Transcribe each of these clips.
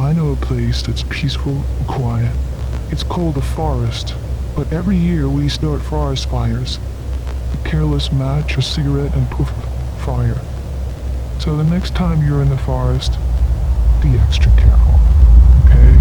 I know a place that's peaceful and quiet. It's called the forest, but every year we start forest fires. A careless match, a cigarette, and poof, fire. So the next time you're in the forest, be extra careful, okay?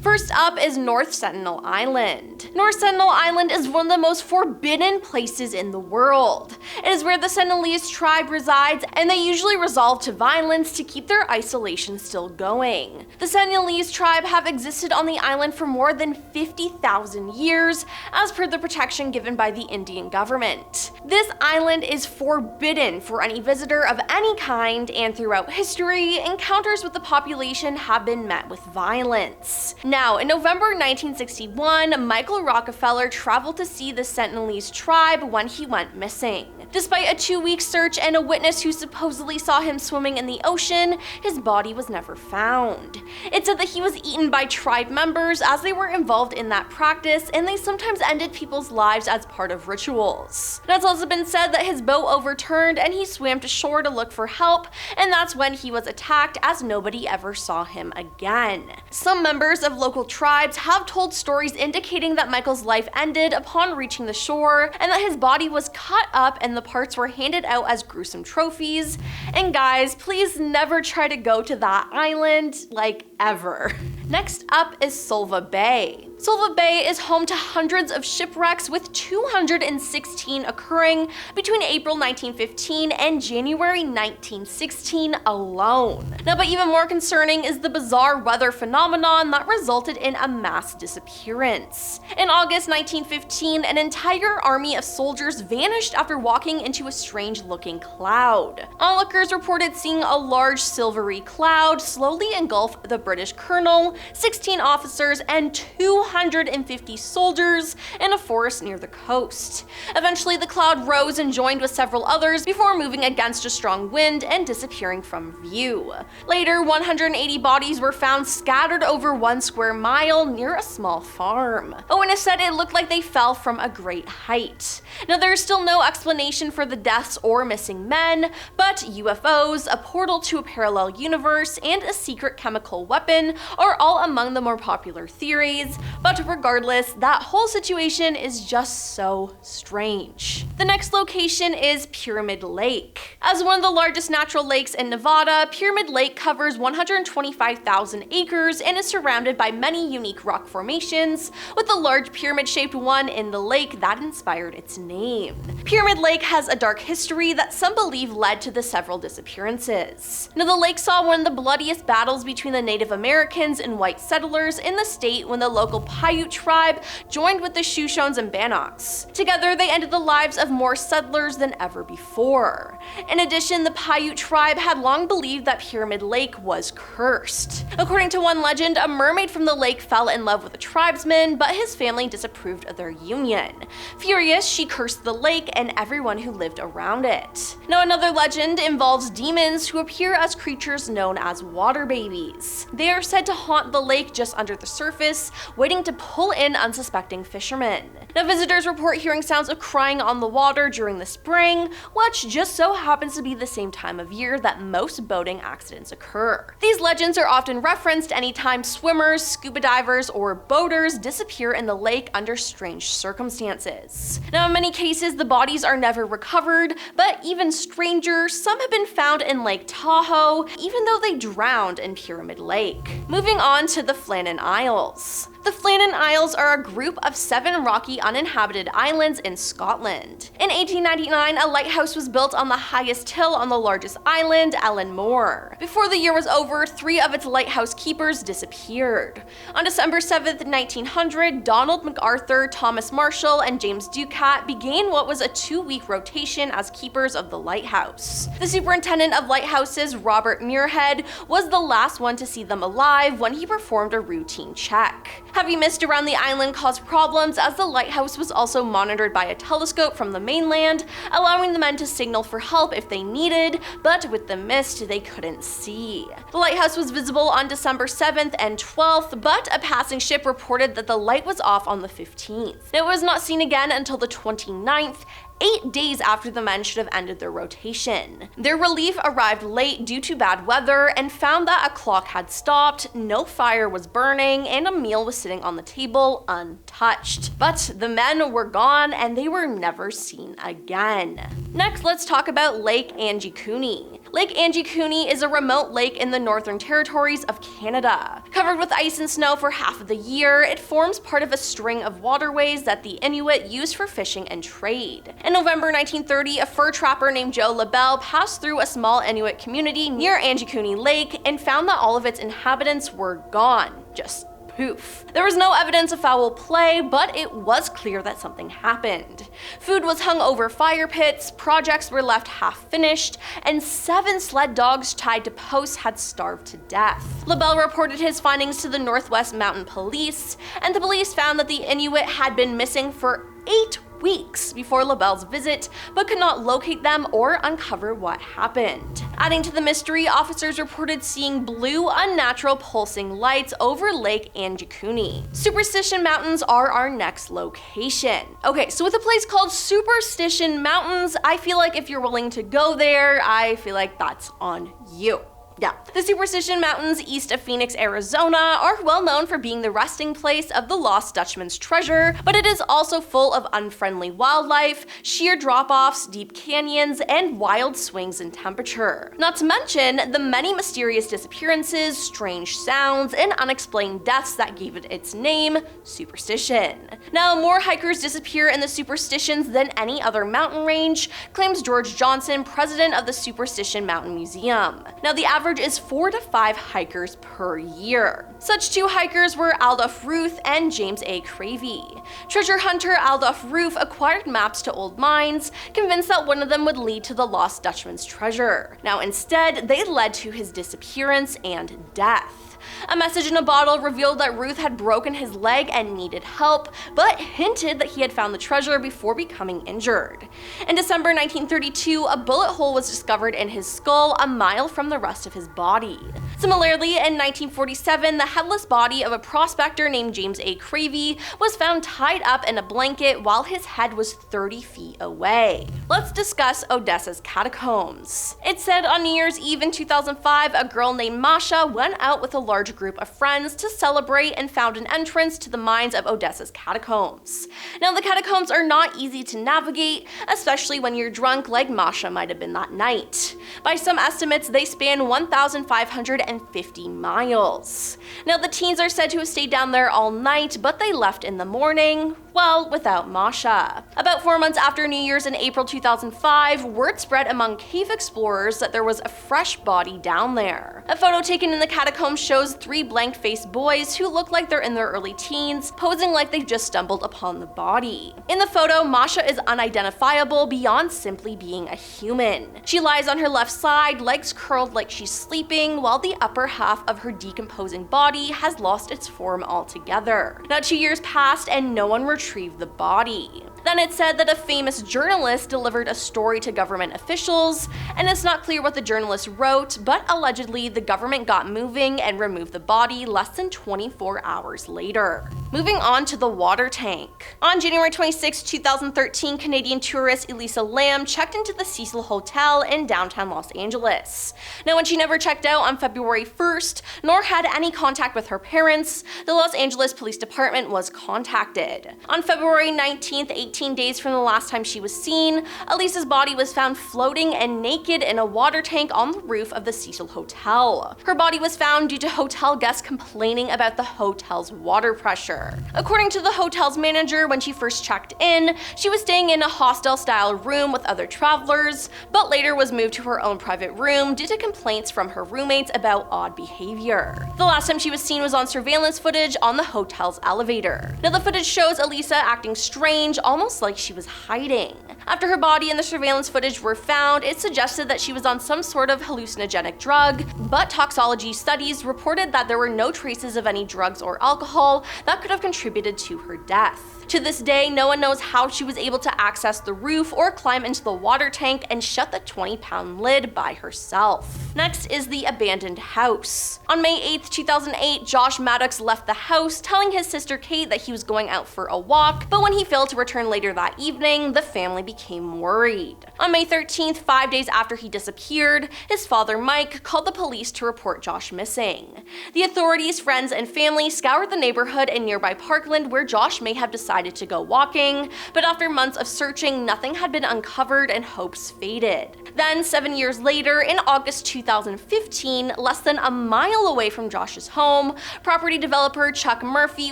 First up is North Sentinel Island. North Sentinel Island is one of the most forbidden places in the world. It is where the Sentinelese tribe resides, and they usually resort to violence to keep their isolation still going. The Sentinelese tribe have existed on the island for more than 50,000 years, as per the protection given by the Indian government. This island is forbidden for any visitor of any kind, and throughout history, encounters with the population have been met with violence. Now, in November 1961, Michael Rockefeller traveled to see the Sentinelese tribe when he went missing. Despite a 2-week search and a witness who supposedly saw him swimming in the ocean, his body was never found. It said that he was eaten by tribe members as they were involved in that practice, and they sometimes ended people's lives as part of rituals. Now, it's also been said that his boat overturned and he swam to shore to look for help, and that's when he was attacked, as nobody ever saw him again. Some members of local tribes have told stories indicating that Michael's life ended upon reaching the shore, and that his body was cut up and the parts were handed out as gruesome trophies. And guys, please never try to go to that island, like, ever. Next up is Sulva Bay. Sulva Bay is home to hundreds of shipwrecks, with 216 occurring between April 1915 and January 1916 alone. Now, but even more concerning is the bizarre weather phenomenon that resulted in a mass disappearance. In August 1915, an entire army of soldiers vanished after walking into a strange-looking cloud. Onlookers reported seeing a large silvery cloud slowly engulf the British colonel, 16 officers, and 250 soldiers in a forest near the coast. Eventually, the cloud rose and joined with several others before moving against a strong wind and disappearing from view. Later, 180 bodies were found scattered over 1 square mile near a small farm. A witness said it looked like they fell from a great height. Now, there is still no explanation for the deaths or missing men, but UFOs, a portal to a parallel universe, and a secret chemical weapon are all among the more popular theories, but regardless, that whole situation is just so strange. The next location is Pyramid Lake. As one of the largest natural lakes in Nevada, Pyramid Lake covers 125,000 acres and is surrounded by many unique rock formations, with a large pyramid-shaped one in the lake that inspired its name. Pyramid Lake has a dark history that some believe led to the several disappearances. Now, the lake saw one of the bloodiest battles between the Native Americans and white settlers in the state when the local Paiute tribe joined with the Shoshones and Bannocks. Together, they ended the lives of more settlers than ever before. In addition, the Paiute tribe had long believed that Pyramid Lake was cursed. According to one legend, a mermaid from the lake fell in love with a tribesman, but his family disapproved of their union. Furious, she cursed the lake and everyone who lived around it. Now, another legend involves demons who appear as creatures known as water babies. They are said to haunt the lake just under the surface, waiting to pull in unsuspecting fishermen. Now, visitors report hearing sounds of crying on the water during the spring, which just so happens to be the same time of year that most boating accidents occur. These legends are often referenced anytime swimmers, scuba divers, or boaters disappear in the lake under strange circumstances. Now, in many cases, the bodies are never recovered, but even stranger, some have been found in Lake Tahoe, even though they drowned in Pyramid Lake. Moving on to the Flannan Isles. The Flannan Isles are a group of 7 rocky uninhabited islands in Scotland. In 1899, a lighthouse was built on the highest hill on the largest island, Ellen Moor. Before the year was over, 3 of its lighthouse keepers disappeared. On December 7th, 1900, Donald MacArthur, Thomas Marshall, and James Ducat began what was a 2-week rotation as keepers of the lighthouse. The superintendent of lighthouses, Robert Muirhead, was the last one to see them alive when he performed a routine check. Heavy mist around the island caused problems, as the lighthouse was also monitored by a telescope from the mainland, allowing the men to signal for help if they needed, but with the mist, they couldn't see. The lighthouse was visible on December 7th and 12th, but a passing ship reported that the light was off on the 15th. It was not seen again until the 29th, 8 days after the men should have ended their rotation. Their relief arrived late due to bad weather and found that a clock had stopped, no fire was burning, and a meal was sitting on the table untouched. But the men were gone and they were never seen again. Next, let's talk about Lake Anjikuni. Lake Anjikuni is a remote lake in the Northern Territories of Canada. Covered with ice and snow for half of the year, it forms part of a string of waterways that the Inuit use for fishing and trade. In November 1930, a fur trapper named Joe LaBelle passed through a small Inuit community near Anjikuni Lake and found that all of its inhabitants were gone. Just poof. There was no evidence of foul play, but it was clear that something happened. Food was hung over fire pits, projects were left half finished, and 7 sled dogs tied to posts had starved to death. LaBelle reported his findings to the Northwest Mountain Police, and the police found that the Inuit had been missing for 8 weeks before LaBelle's visit, but could not locate them or uncover what happened. Adding to the mystery, officers reported seeing blue, unnatural pulsing lights over Lake Anjikuni. Superstition Mountains are our next location. Okay, so with a place called Superstition Mountains, I feel like if you're willing to go there, I feel like that's on you. Yeah. The Superstition Mountains east of Phoenix, Arizona are well known for being the resting place of the lost Dutchman's treasure, but it is also full of unfriendly wildlife, sheer drop-offs, deep canyons, and wild swings in temperature. Not to mention the many mysterious disappearances, strange sounds, and unexplained deaths that gave it its name, Superstition. Now, more hikers disappear in the Superstitions than any other mountain range, claims George Johnson, president of the Superstition Mountain Museum. Now, the average is 4 to 5 hikers per year. Such 2 hikers were Aldous Ruth and James A. Cravey. Treasure hunter Aldous Ruth acquired maps to old mines, convinced that one of them would lead to the lost Dutchman's treasure. Now instead, they led to his disappearance and death. A message in a bottle revealed that Ruth had broken his leg and needed help, but hinted that he had found the treasure before becoming injured. In December 1932, a bullet hole was discovered in his skull a mile from the rest of his body. Similarly, in 1947, the headless body of a prospector named James A. Cravey was found tied up in a blanket while his head was 30 feet away. Let's discuss Odessa's catacombs. It's said on New Year's Eve in 2005, a girl named Masha went out with a large group of friends to celebrate and found an entrance to the mines of Odessa's catacombs. Now, the catacombs are not easy to navigate, especially when you're drunk like Masha might have been that night. By some estimates, they span 1,550 miles. Now, the teens are said to have stayed down there all night, but they left in the morning, well, without Masha. About 4 months after New Year's in April 2005, word spread among cave explorers that there was a fresh body down there. A photo taken in the catacombs shows 3 blank-faced boys who look like they're in their early teens, posing like they've just stumbled upon the body. In the photo, Masha is unidentifiable beyond simply being a human. She lies on her left side, legs curled like she's sleeping, while the upper half of her decomposing body has lost its form altogether. Now, 2 years passed and no one retrieved the body. Then it's said that a famous journalist delivered a story to government officials, and it's not clear what the journalist wrote, but allegedly the government got moving and removed the body less than 24 hours later. Moving on to the water tank. On January 26, 2013, Canadian tourist Elisa Lam checked into the Cecil Hotel in downtown Los Angeles. Now, when she never checked out on February 1st, nor had any contact with her parents, the Los Angeles Police Department was contacted. On February 19th, 18 days from the last time she was seen, Elisa's body was found floating and naked in a water tank on the roof of the Cecil Hotel. Her body was found due to hotel guests complaining about the hotel's water pressure. According to the hotel's manager, when she first checked in, she was staying in a hostel-style room with other travelers, but later was moved to her own private room due to complaints from her roommates about odd behavior. The last time she was seen was on surveillance footage on the hotel's elevator. Now, the footage shows Elisa acting strange, almost like she was hiding. After her body and the surveillance footage were found, it suggested that she was on some sort of hallucinogenic drug, but toxicology studies reported that there were no traces of any drugs or alcohol that could have contributed to her death. To this day, no one knows how she was able to access the roof or climb into the water tank and shut the 20-pound lid by herself. Next is the abandoned house. On May 8th, 2008, Josh Maddox left the house, telling his sister Kate that he was going out for a walk, but when he failed to return later that evening, the family became became worried. On May 13th, 5 days after he disappeared, his father Mike called the police to report Josh missing. The authorities, friends, and family scoured the neighborhood and nearby parkland where Josh may have decided to go walking, but after months of searching, nothing had been uncovered and hopes faded. Then, 7 years later, in August 2015, less than a mile away from Josh's home, property developer Chuck Murphy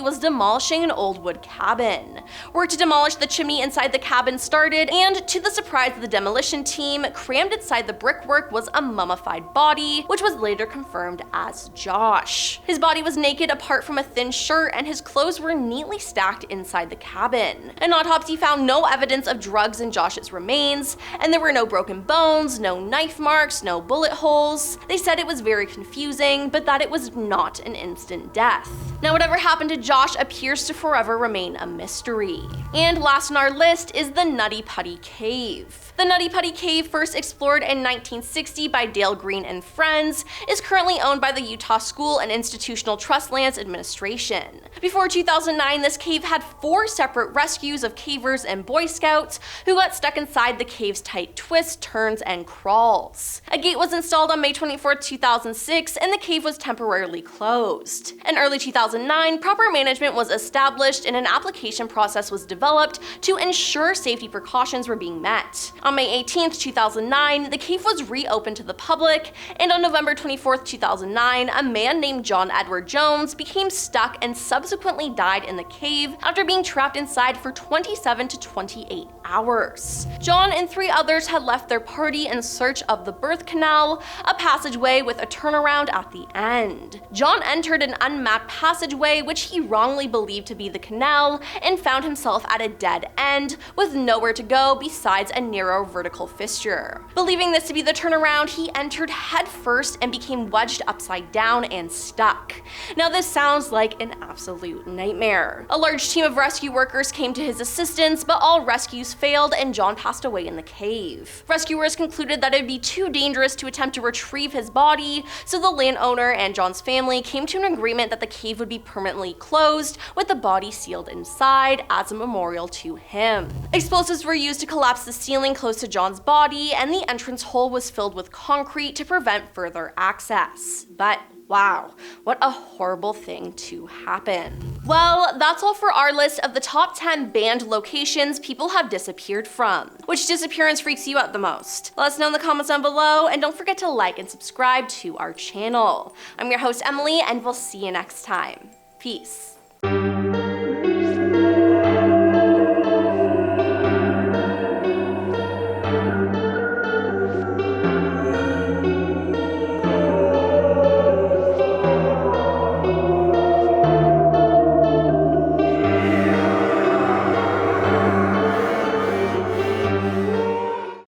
was demolishing an old wood cabin. Work to demolish the chimney inside the cabin started, and to the surprise of the demolition team, crammed inside the brickwork was a mummified body, which was later confirmed as Josh. His body was naked apart from a thin shirt, and his clothes were neatly stacked inside the cabin. An autopsy found no evidence of drugs in Josh's remains, and there were no broken bones, no knife marks, no bullet holes. They said it was very confusing, but that it was not an instant death. Now, whatever happened to Josh appears to forever remain a mystery. And last on our list is the Nutty Putty Cave. The Nutty Putty Cave, first explored in 1960 by Dale Green and friends, is currently owned by the Utah School and Institutional Trust Lands Administration. Before 2009, this cave had 4 separate rescues of cavers and Boy Scouts who got stuck inside the cave's tight twists, turns, and crawls. A gate was installed on May 24, 2006, and the cave was temporarily closed. In early 2009, proper management was established and an application process was developed to ensure safety precautions were being met. On May 18, 2009, the cave was reopened to the public, and on November 24, 2009, a man named John Edward Jones became stuck and subsequently died in the cave after being trapped inside for 27 to 28 hours. John and 3 others had left their party in search of the birth canal, a passageway with a turnaround at the end. John entered an unmapped passageway which he wrongly believed to be the canal and found himself at a dead end with nowhere to go besides a narrow vertical fissure. Believing this to be the turnaround, he entered head first and became wedged upside down and stuck. Now this sounds like an absolute nightmare. A large team of rescue workers came to his assistance, but all rescues failed and John passed away in the cave. Rescuers concluded that it would be too dangerous to attempt to retrieve his body, so the landowner and John's family came to an agreement that the cave would be permanently closed, with the body sealed inside as a memorial to him. Explosives were used to collapse the ceiling close to John's body, and the entrance hole was filled with concrete to prevent further access. But wow, what a horrible thing to happen. Well, that's all for our list of the top 10 banned locations people have disappeared from. Which disappearance freaks you out the most? Let us know in the comments down below, and don't forget to like and subscribe to our channel. I'm your host, Emily, and we'll see you next time. Peace.